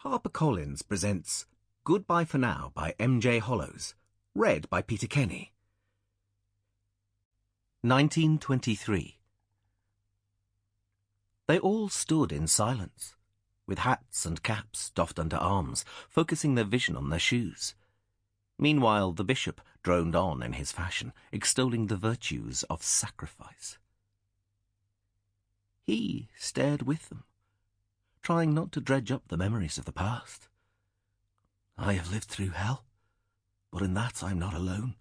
HarperCollins presents Goodbye for Now by M.J. Hollows, read by Peter Kenny. 1923. They all stood in silence, with hats and caps doffed under arms, focusing their vision on their shoes. Meanwhile, the bishop droned on in his fashion, extolling the virtues of sacrifice. He stared with them, trying not to dredge up the memories of the past. I have lived through hell, but in that I'm not alone,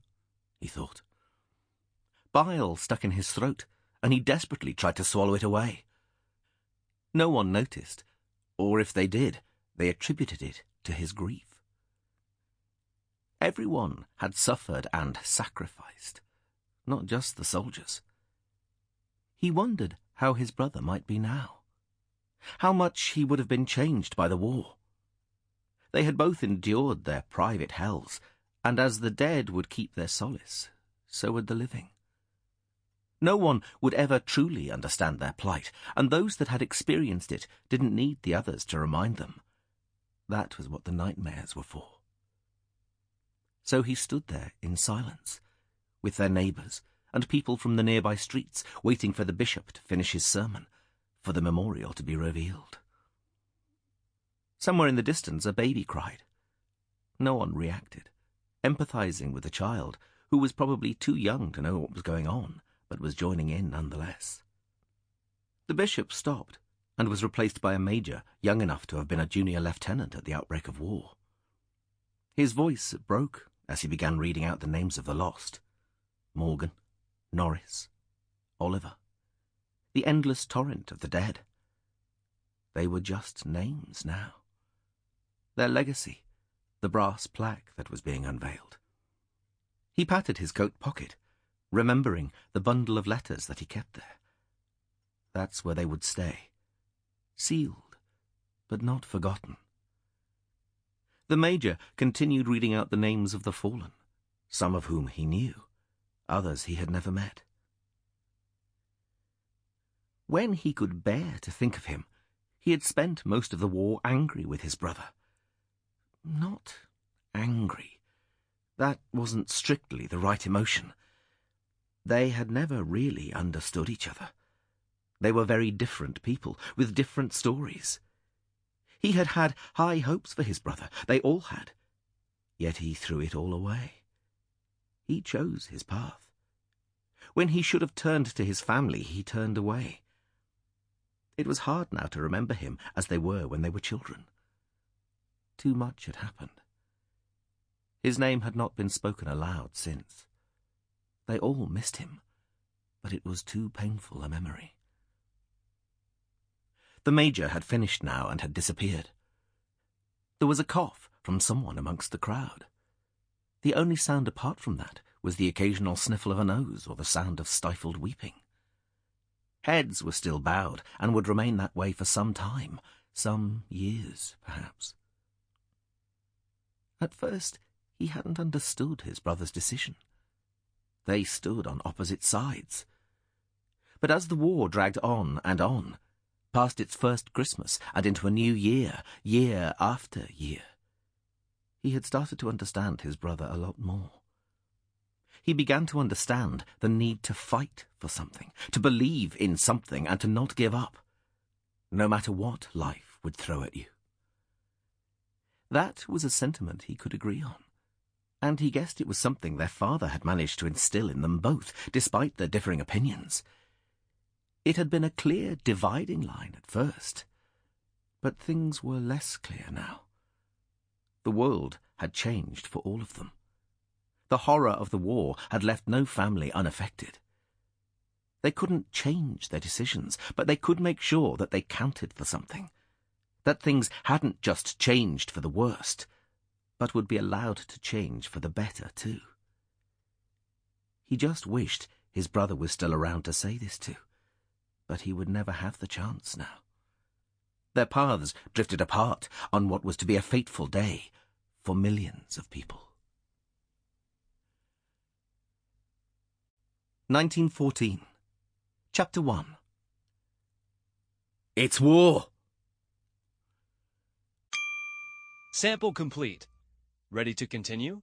he thought. Bile stuck in his throat, and he desperately tried to swallow it away. No one noticed, or if they did, they attributed it to his grief. Everyone had suffered and sacrificed, not just the soldiers. He wondered how his brother might be now. How much he would have been changed by the war. They had both endured their private hells, and as the dead would keep their solace, so would the living. No one would ever truly understand their plight, and those that had experienced it didn't need the others to remind them. That was what the nightmares were for. So he stood there in silence, with their neighbours and people from the nearby streets waiting for the bishop to finish his sermon, for the memorial to be revealed. Somewhere in the distance a baby cried. No one reacted, empathizing with the child, who was probably too young to know what was going on, but was joining in nonetheless. The bishop stopped, and was replaced by a major young enough to have been a junior lieutenant at the outbreak of war. His voice broke as he began reading out the names of the lost. Morgan, Norris, Oliver. The endless torrent of the dead. They were just names now. Their legacy, the brass plaque that was being unveiled. He patted his coat pocket, remembering the bundle of letters that he kept there. That's where they would stay, sealed, but not forgotten. The major continued reading out the names of the fallen, some of whom he knew, others he had never met. When he could bear to think of him, he had spent most of the war angry with his brother. Not angry. That wasn't strictly the right emotion. They had never really understood each other. They were very different people, with different stories. He had had high hopes for his brother. They all had. Yet he threw it all away. He chose his path. When he should have turned to his family, he turned away. It was hard now to remember him as they were when they were children. Too much had happened. His name had not been spoken aloud since. They all missed him, but it was too painful a memory. The major had finished now and had disappeared. There was a cough from someone amongst the crowd. The only sound apart from that was the occasional sniffle of a nose or the sound of stifled weeping. Heads were still bowed, and would remain that way for some time, some years, perhaps. At first, he hadn't understood his brother's decision. They stood on opposite sides. But as the war dragged on and on, past its first Christmas and into a new year, year after year, he had started to understand his brother a lot more. He began to understand the need to fight for something, to believe in something, and to not give up, no matter what life would throw at you. That was a sentiment he could agree on, and he guessed it was something their father had managed to instill in them both, despite their differing opinions. It had been a clear dividing line at first, but things were less clear now. The world had changed for all of them. The horror of the war had left no family unaffected. They couldn't change their decisions, but they could make sure that they counted for something, that things hadn't just changed for the worst, but would be allowed to change for the better too. He just wished his brother was still around to say this to, but he would never have the chance now. Their paths drifted apart on what was to be a fateful day for millions of people. 1914. Chapter 1. It's war! Sample complete. Ready to continue?